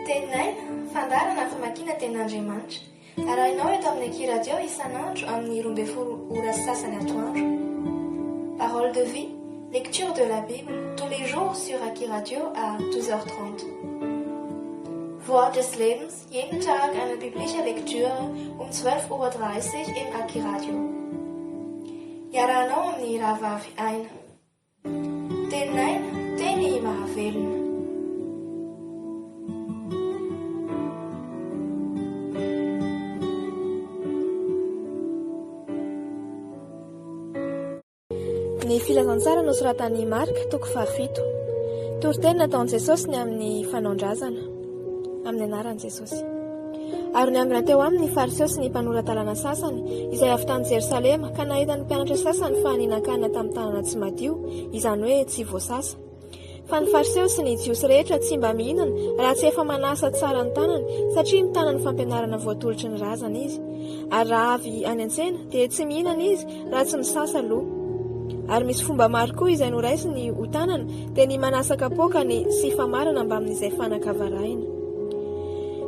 Teninay, fandarana famakiana tenin'Andriamanitra. Arahinao eto amin'ny Ekiradio isan'andro amin'ny 12 ora sasany atoandro. Parole de vie, lecture de la Bible, tous les jours sur Ekiradio à 12h30. Wort des Lebens, jeden Tag eine biblische Lektüre um 12:30 Uhr im Ekiradio. Iarahanao amin'ny rahavavy aina. Teninay, teny mahavelona. Ny filazantsara nosoratan'i Marka toko 7. Toriteny nataon'i Jesosy ny amin'ny fanaondrazana amin'ny anaran'i Jesosy. Ary niangona teo aminy ny fariseo sy ny mpanoran-dalàna sasany izay avy tany Jerosalema ka nahita ny mpianatra sasany fa nihinan-kanina tamin'ny tanana tsy madio, izany hoe tsy voasasa. Fa ny fariseo sy ny jiosy rehetra tsy mba mihinana raha tsy efa manasa tsara ny tanany satria ny tanany fampianarana voatolotry ny razana izy. Ary raha avy any an-tsena dia tsy mihinana izy raha tsy misasa aloha. Ary misy fomba maro koa izay noraisiny ho tanana dia ny manasa kapoaka ny sy famarana mba amin'izay fanaka varahina.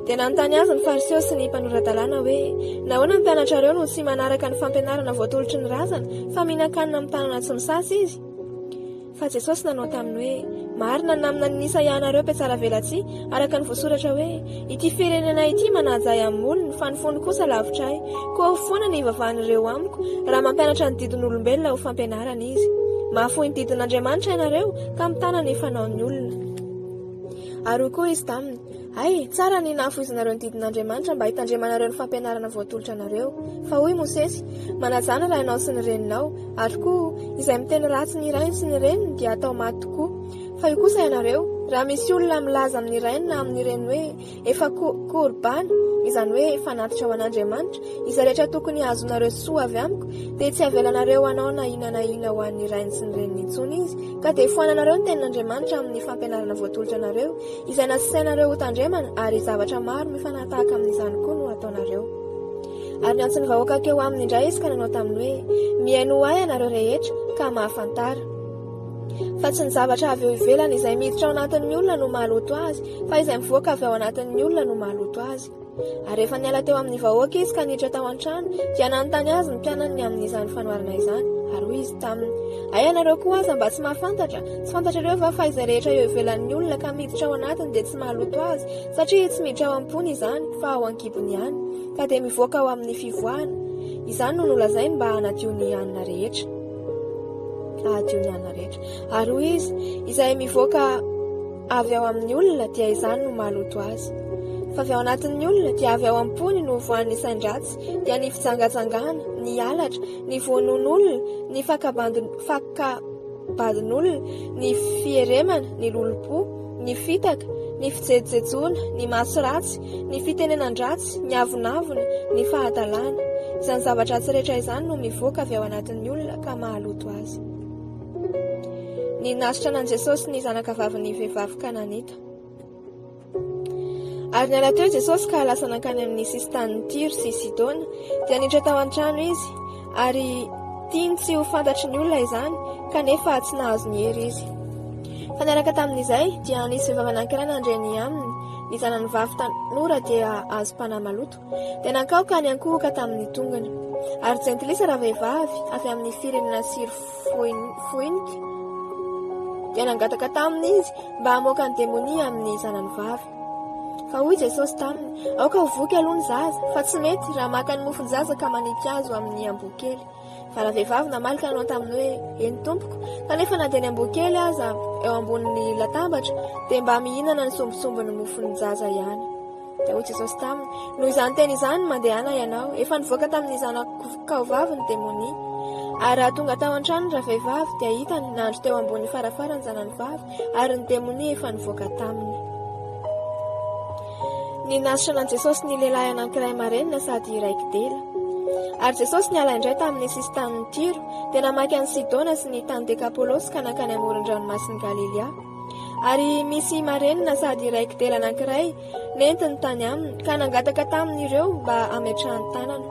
Dia nanontany azy ny fariseo sy ny mpanoran-dalàna hoe nahoana ny mpianatrareo no tsy manaraka ny fampianarana voatolotry ny razana fa mihinan-kanina amin'ny tanana tsy misasa izy? Fa Jesosy nanao taminy hoe marina namina ny nisa ianareo mpiatsara velatsia araka ny voasoratra hoe ity firenena ity manajay amin'ny olona fa ny fony kosa lavitra ahy, koa foana ny ivavahan'ireo amiko raha mampianatra ny didin'olombelona ho fampianarana izy. Mahafoy ny didin'Andriamanitra ianareo ka mitana ny fanaon'ny olona. Ary koa izy taminy, ay, tsara ny nahafoizinareo ny didin'Andriamanitra mba hitandremanareo ny fampianarana voatolotra anareo. Fa hoy Mosesy, manajana raha ianao sy ny reninao, ary koa izay miteny ratsy ny rainy sy ny reniny dia atao maty tokoa. Fa io kosa ianareo, raha misy olona milaza amin'ny rainy na amin'ny reniny hoe efa korbana, izany hoe fanatitra ao an'Andriamanitra, izay rehetra tokony azonareo soa avy amiko, dia tsy avelanareo anao na inana ho an'ny rainy sy ny reniny intsony izy, ka dia foananareo ny tenin'Andriamanitra amin'ny fampianarana voatolotra anareo, izay nasisainareo ho tandremana, ary zavatra maro mifanatahaka amin'izany koa no ataonareo. Ary niantso ny vahoaka keo aminy indray izy ka nanao taminy hoe mihaino ahy ianareo rehetra ka mahafantara. Fa tsy ny zavatra avy eo ivelany izay miditra ao anatin'ny olona no mahaloto azy, fa izay mivoaka avy ao anatin'ny olona no mahaloto azy. Ary rehefa niala teo amin'ny vahoaka izy ka niditra tao an-trano, dia nanontany azy ny mpianany amin'izany fanoharana izany. Ary hoy izy taminy, ay ianareo koa aza mba tsy mahafantatra, tsy fantatrareo va fa izay rehetra eo ivelan'ny olona ka miditra ao anatiny dia tsy mahaloto azy, satria tsy miditra ao am-pony izany fa ao an-kibony ihany, ka dia mivoaka ao amin'ny fivoahana. Izany no nolazainy mba hanadio ny anina rehetra. Ary hoy izy, izay mivoaka avy ao amin'ny olona dia izany no mahaloto azy. Fa avy ao anatin'ny olona dia avy ao am-pony no voan'ny sain-dratsy, dia ny fijangajangana, ny halatra, ny voanon'olona, ny fakabadin'olona, ny fieremana, ny lolo-po, ny fitaka, ny fijejojejoana, ny maso ratsy, ny fitenenan-dratsy, ny avonavona, ny fahatalana. Izany zavatra tsy rehetra izany no mivoaka avy ao anatin'ny olona ka mahaloto azy. Ny nasitra an'i Jesosy ny zanaka vavin'ny vehivavy Kananita. Ary niala teo Jesosy ka lasa nankany amin'ny sisin-tanin'ny Tiro sy Sidona, dia niditra tao an-trano izy, ary tiany tsy ho fantatry ny olona izany, kanefa tsy nahazo ny hery izy. Fa niaraka tamin'izay dia nisy vehivavy anankiray nandreny aminy, ny zanany vavy tanora dia azo mpanahy maloto, dia nankaoka ny ankohoka tamin'ny tongony. Ary jentilisa rahavehivavy avy amin'ny firenena Sirofoinike dia nangataka taminy izy mba hamoaka ny demonia amin'ny zanany vavy. Fa hoy Jesosy taminy, aoka ho voky aloha ny zaza, fa tsy mety raha maka ny mofon-jaza ka maniky azo amin'ny amboa-kely. Fa rahavehivavy namalika nanao taminy hoe eny tompoko, kanefa na dia ny amboa-kely aza eo ambonin'ny latabatra dia mba mihinana ny sombosombon'ny mofon'ny zaza ihany. Dia hoy Jesosy taminy, noho izany teny izany mandehana ianao, efa nivoaka tamin'ny zanakaovavy ny demonia. Ary raha tonga tao an-trano rahavehivavy dia hitany nandro teo ambony farafara ny zanany vavy, ary ny demonia efa nivoaka taminy. Ny nasitra an'i Jesosy ny lehilahy anankiray marenina sady raiki-dela. Ary Jesosy niala indray tamin'ny sisin-tanin'ny Tiro, dia namaky an'i Sidona sy ny tany Dekapolosy ka nankany amoron-dranomasin'i Galilea. Ary misy marenina sady raiki-dela anankiray nentiny tany aminy, ka nangataka tamin'ireo mba ametrahany tanana.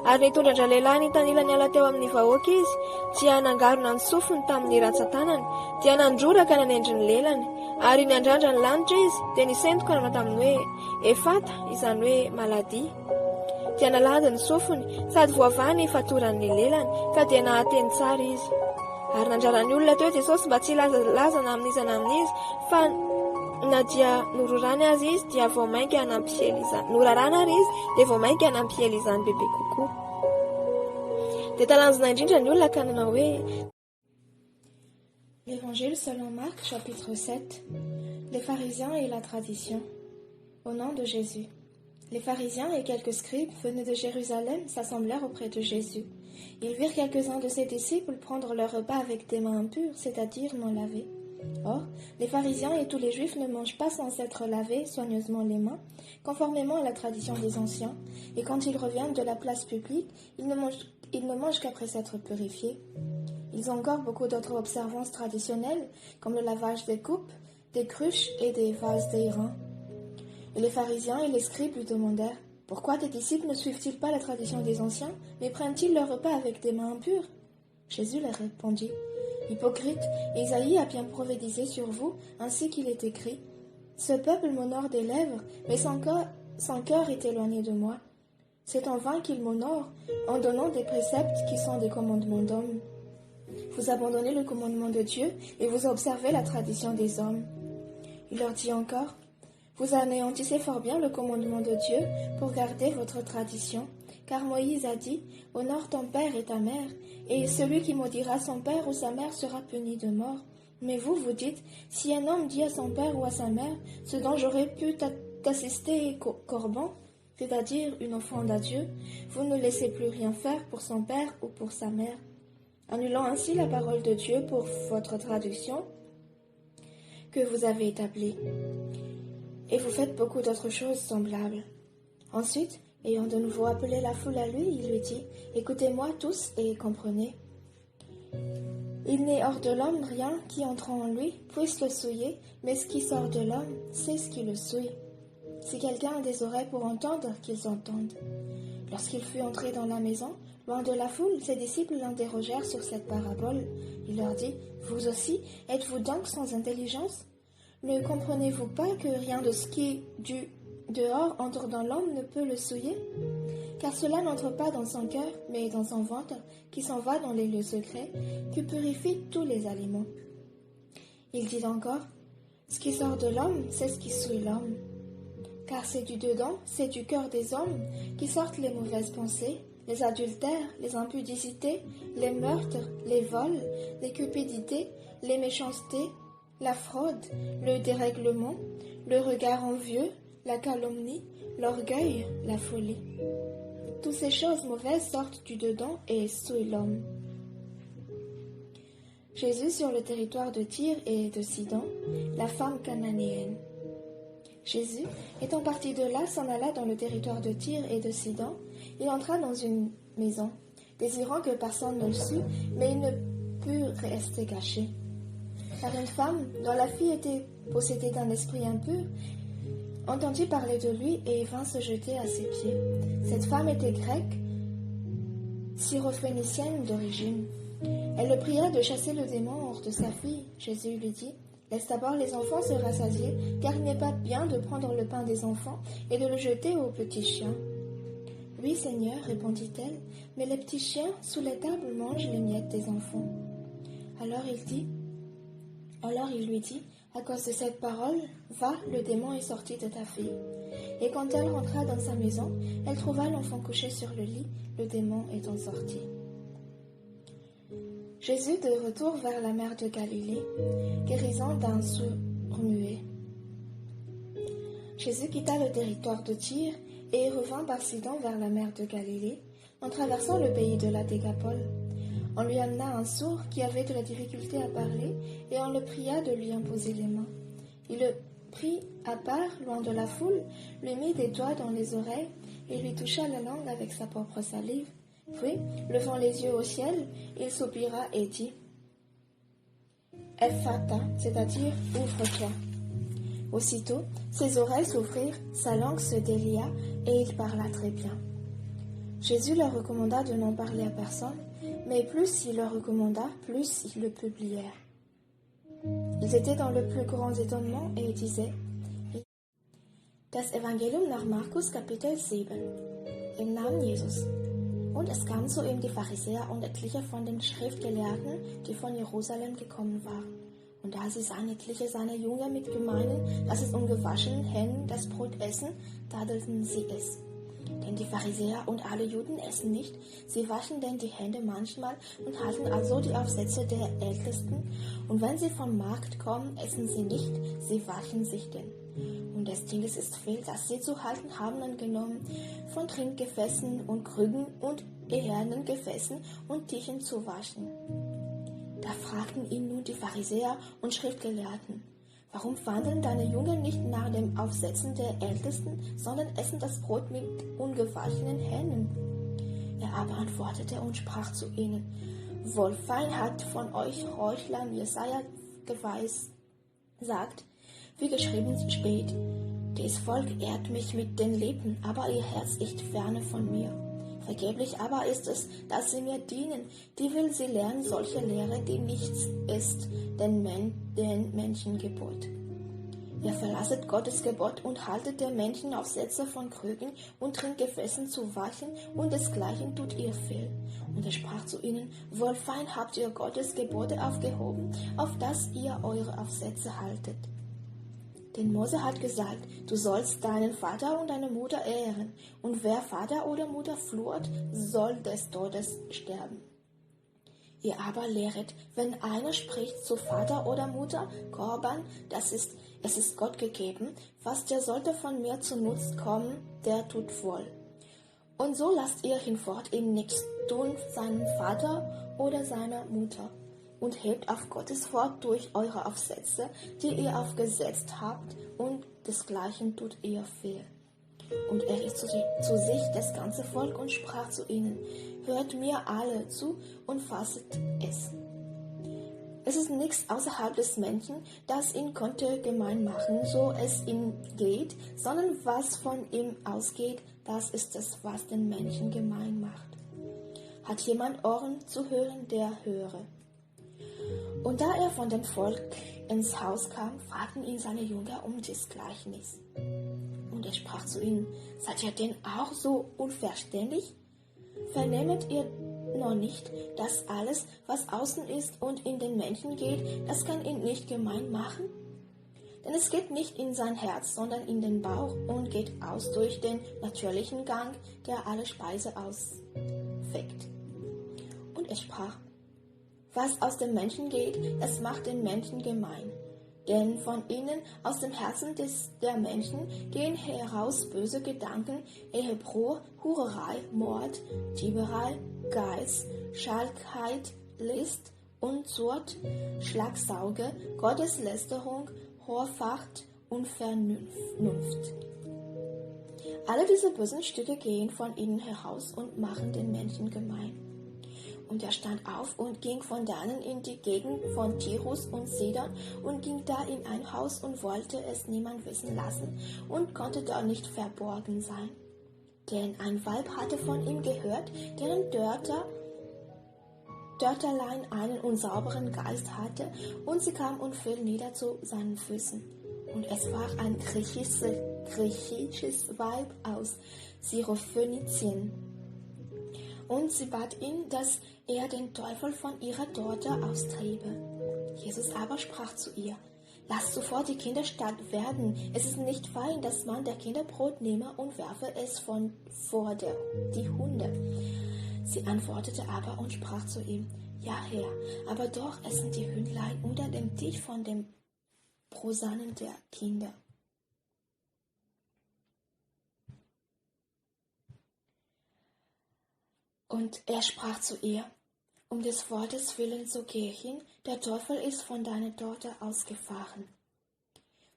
Ary nitondra lehilahy nitanila niala teo amin'ny vahoaka izy, dia nangarona ny sofiny tamin'ny ratsan-tanany, dia nandroraka nanendry ny lelany, ary niandrandra ny lanitra izy, dia nisentoka nanao taminy hoe efata, izany hoe maladia. Dia nalady ny sofiny, sady voavany fatoran'ny lelany, ka dia nahateny tsara izy. Ary nandrarany olona teo Jesosy mba tsy laza na amin'iza na amin'izy, fa na dia norarany azy izy dia vao mainka hanampihely izany. Norarana ary izy dia vao mainka hanampihely izany bebe kokoa. Dia talanjona indrindra ny olona ka nanao hoe L'Évangile selon Marc, chapitre 7. Les pharisiens et la tradition. Au nom de Jésus. Les pharisiens et quelques scribes venus de Jérusalem s'assemblèrent auprès de Jésus. Ils virent quelques-uns de ses disciples prendre leur repas avec des mains impures, c'est-à-dire non lavées. Or, les pharisiens et tous les juifs ne mangent pas sans s'être lavés soigneusement les mains, conformément à la tradition des anciens, et quand ils reviennent de la place publique, ils ne mangent qu'après s'être purifiés. Ils ont encore beaucoup d'autres observances traditionnelles, comme le lavage des coupes, des cruches et des vases d'airain. Et les pharisiens et les scribes lui demandèrent « Pourquoi tes disciples ne suivent-ils pas la tradition des anciens, mais prennent-ils leur repas avec des mains impures ?» Jésus leur répondit « Hypocrite, Isaïe a bien prophétisé sur vous, ainsi qu'il est écrit « Ce peuple m'honore des lèvres, mais son cœur est éloigné de moi. C'est en vain qu'il m'honore, en donnant des préceptes qui sont des commandements d'hommes. Vous abandonnez le commandement de Dieu et vous observez la tradition des hommes. » Il leur dit encore « Vous anéantissez fort bien le commandement de Dieu pour garder votre tradition, car Moïse a dit « Honore ton père et ta mère, et celui qui maudira son père ou sa mère sera puni de mort. » Mais vous, vous dites « Si un homme dit à son père ou à sa mère « Ce dont j'aurais pu t'assister corban, c'est-à-dire une offrande à Dieu, vous ne laissez plus rien faire pour son père ou pour sa mère. » Annulant ainsi la parole de Dieu pour votre traduction que vous avez établie. Et vous faites beaucoup d'autres choses semblables. Ensuite, ayant de nouveau appelé la foule à lui, il lui dit « Écoutez-moi tous et comprenez. Il n'est hors de l'homme rien qui, entrant en lui, puisse le souiller, mais ce qui sort de l'homme, c'est ce qui le souille. Si quelqu'un a des oreilles pour entendre, qu'ils entendent. » Lorsqu'il fut entré dans la maison, loin de la foule, ses disciples l'interrogèrent sur cette parabole. Il leur dit « Vous aussi, êtes-vous donc sans intelligence ? Ne comprenez-vous pas que rien de ce qui, du dehors, entre dans l'homme ne peut le souiller ? Car cela n'entre pas dans son cœur, mais dans son ventre, qui s'en va dans les lieux secrets, qui purifie tous les aliments. » Il dit encore « Ce qui sort de l'homme, c'est ce qui souille l'homme. Car c'est du dedans, c'est du cœur des hommes, qui sortent les mauvaises pensées, les adultères, les impudicités, les meurtres, les vols, les cupidités, les méchancetés, la fraude, le dérèglement, le regard envieux, la calomnie, l'orgueil, la folie. Toutes ces choses mauvaises sortent du dedans et souillent l'homme. » Jésus sur le territoire de Tyr et de Sidon, la femme cananéenne. Jésus, étant parti de là, s'en alla dans le territoire de Tyr et de Sidon. Il entra dans une maison, désirant que personne ne le sût, mais il ne put rester caché. Car une femme, dont la fille était possédée d'un esprit impur, entendit parler de lui et vint se jeter à ses pieds. Cette femme était grecque, syrophénicienne d'origine. Elle le pria de chasser le démon hors de sa fille. Jésus lui dit « Laisse d'abord les enfants se rassasier, car il n'est pas bien de prendre le pain des enfants et de le jeter aux petits chiens. » « Oui, Seigneur, répondit-elle, mais les petits chiens sous les tables mangent les miettes des enfants. » Alors il lui dit, à cause de cette parole, va, le démon est sorti de ta fille. Et quand elle rentra dans sa maison, elle trouva l'enfant couché sur le lit, le démon étant sorti. Jésus de retour vers la mer de Galilée, guérissant d'un sourd-muet. Jésus quitta le territoire de Tyr et revint par Sidon vers la mer de Galilée, en traversant le pays de la Décapole. On lui amena un sourd qui avait de la difficulté à parler, et on le pria de lui imposer les mains. Il le prit à part, loin de la foule, lui mit des doigts dans les oreilles, et lui toucha la langue avec sa propre salive. Puis, levant les yeux au ciel, il soupira et dit « Ephata », c'est-à-dire « ouvre-toi ». Aussitôt, ses oreilles s'ouvrirent, sa langue se délia, et il parla très bien. Jésus leur recommanda de n'en parler à personne, mais plus il leur recommanda, plus ils le publièrent. Ils étaient dans le plus grand étonnement et disaient: Das Evangelium nach Markus, Kapitel 7. Im Namen Jesus. Und es kamen zu ihm die Pharisäer und etliche von den Schriftgelehrten, die von Jerusalem gekommen waren. Und da sie sahen etliche seiner Jünger mit gemeinen, dass es ungewaschenen Händen das Brot essen, tadelten sie es. Denn die Pharisäer und alle Juden essen nicht, sie waschen denn die Hände manchmal und halten also die Aufsätze der Ältesten. Und wenn sie vom Markt kommen, essen sie nicht, sie waschen sich denn. Und des Dinges ist viel, das sie zu halten haben angenommen, von Trinkgefäßen und Krügen und ehernen Gefäßen und Tischen zu waschen. Da fragten ihn nun die Pharisäer und Schriftgelehrten: Warum wandeln deine Jünger nicht nach dem Aufsetzen der Ältesten, sondern essen das Brot mit ungewaschenen Händen? Er aber antwortete und sprach zu ihnen: Wohlfeil hat von euch Heuchlern Jesaja sagt, wie geschrieben steht: Dies Volk ehrt mich mit den Lippen, aber ihr Herz ist ferne von mir. Vergeblich aber ist es, dass sie mir dienen. Die will sie lernen solche Lehre, die nichts ist, den Menschengebot. Ihr verlasset Gottes Gebot und haltet der Menschen Aufsätze von Krügen und Trinkgefäßen zu waschen, und desgleichen tut ihr viel. Und er sprach zu ihnen: Wohlfeil habt ihr Gottes Gebote aufgehoben, auf dass ihr eure Aufsätze haltet. Denn Mose hat gesagt, du sollst deinen Vater und deine Mutter ehren, und wer Vater oder Mutter flucht, soll des Todes sterben. Ihr aber lehret, wenn einer spricht zu Vater oder Mutter, Korban, es ist Gott gegeben, was der sollte von mir zu Nutz kommen, der tut wohl. Und so lasst ihr hinfort ihm nichts tun, seinen Vater oder seiner Mutter. Und hebt auf Gottes Wort durch eure Aufsätze, die ihr aufgesetzt habt, und desgleichen tut ihr viel. Und er rief zu sich das ganze Volk und sprach zu ihnen: Hört mir alle zu und fasset es. Es ist nichts außerhalb des Menschen, das ihn konnte gemein machen, so es ihm geht, sondern was von ihm ausgeht, das ist es, was den Menschen gemein macht. Hat jemand Ohren zu hören, der höre. Und da er von dem Volk ins Haus kam, fragten ihn seine Jünger um das Gleichnis. Und er sprach zu ihnen: Seid ihr denn auch so unverständig? Vernehmet ihr noch nicht, dass alles, was außen ist und in den Menschen geht, das kann ihn nicht gemein machen? Denn es geht nicht in sein Herz, sondern in den Bauch und geht aus durch den natürlichen Gang, der alle Speise ausfegt. Und er sprach: Was aus dem Menschen geht, das macht den Menschen gemein. Denn von ihnen, aus dem Herzen der Menschen, gehen heraus böse Gedanken, Ehebruch, Hurerei, Mord, Dieberei, Geiz, Schalkheit, List, Unzucht, Schlagsauge, Gotteslästerung, Hochverrat und Vernunft. Alle diese bösen Stücke gehen von ihnen heraus und machen den Menschen gemein. Und er stand auf und ging von dannen in die Gegend von Tyrus und Sidon und ging da in ein Haus und wollte es niemand wissen lassen und konnte dort nicht verborgen sein. Denn ein Weib hatte von ihm gehört, deren Dörterlein einen unsauberen Geist hatte, und sie kam und fiel nieder zu seinen Füßen. Und es war ein griechisches Weib aus Syrophönizien. Und sie bat ihn, dass er den Teufel von ihrer Tochter austriebe. Jesus aber sprach zu ihr: Lass sofort die Kinder stark werden. Es ist nicht fein, dass man der Kinder Brot nehme und werfe es vor die Hunde. Sie antwortete aber und sprach zu ihm: Ja, Herr, aber doch essen die Hündlein unter dem Tisch von dem Brosamen der Kinder. Und er sprach zu ihr: Um des Wortes willen so geh hin, der Teufel ist von deiner Tochter ausgefahren.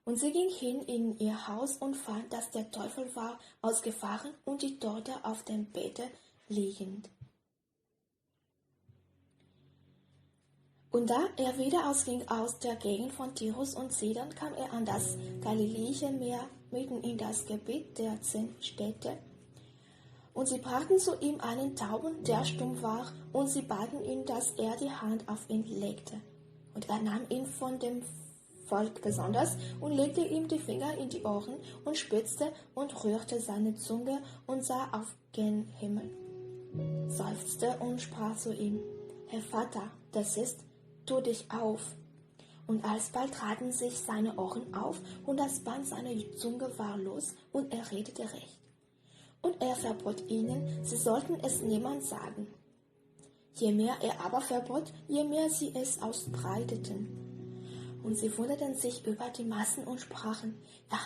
Und sie ging hin in ihr Haus und fand, dass der Teufel war ausgefahren und die Tochter auf dem Bette liegend. Und da er wieder ausging aus der Gegend von Tyrus und Sidon, kam er an das Galiläische Meer, mitten in das Gebiet der 10 Städte. Und sie brachten zu ihm einen Tauben, der stumm war, und sie baten ihn, dass er die Hand auf ihn legte. Und er nahm ihn von dem Volk besonders und legte ihm die Finger in die Ohren und spitzte und rührte seine Zunge und sah auf gen Himmel, seufzte und sprach zu ihm: Herr Vater, das ist, tu dich auf. Und alsbald traten sich seine Ohren auf, und das Band seiner Zunge war los, und er redete recht. Und er verbot ihnen, sie sollten es niemand sagen. Je mehr er aber verbot, je mehr sie es ausbreiteten. Und sie wunderten sich über die Massen und sprachen: Er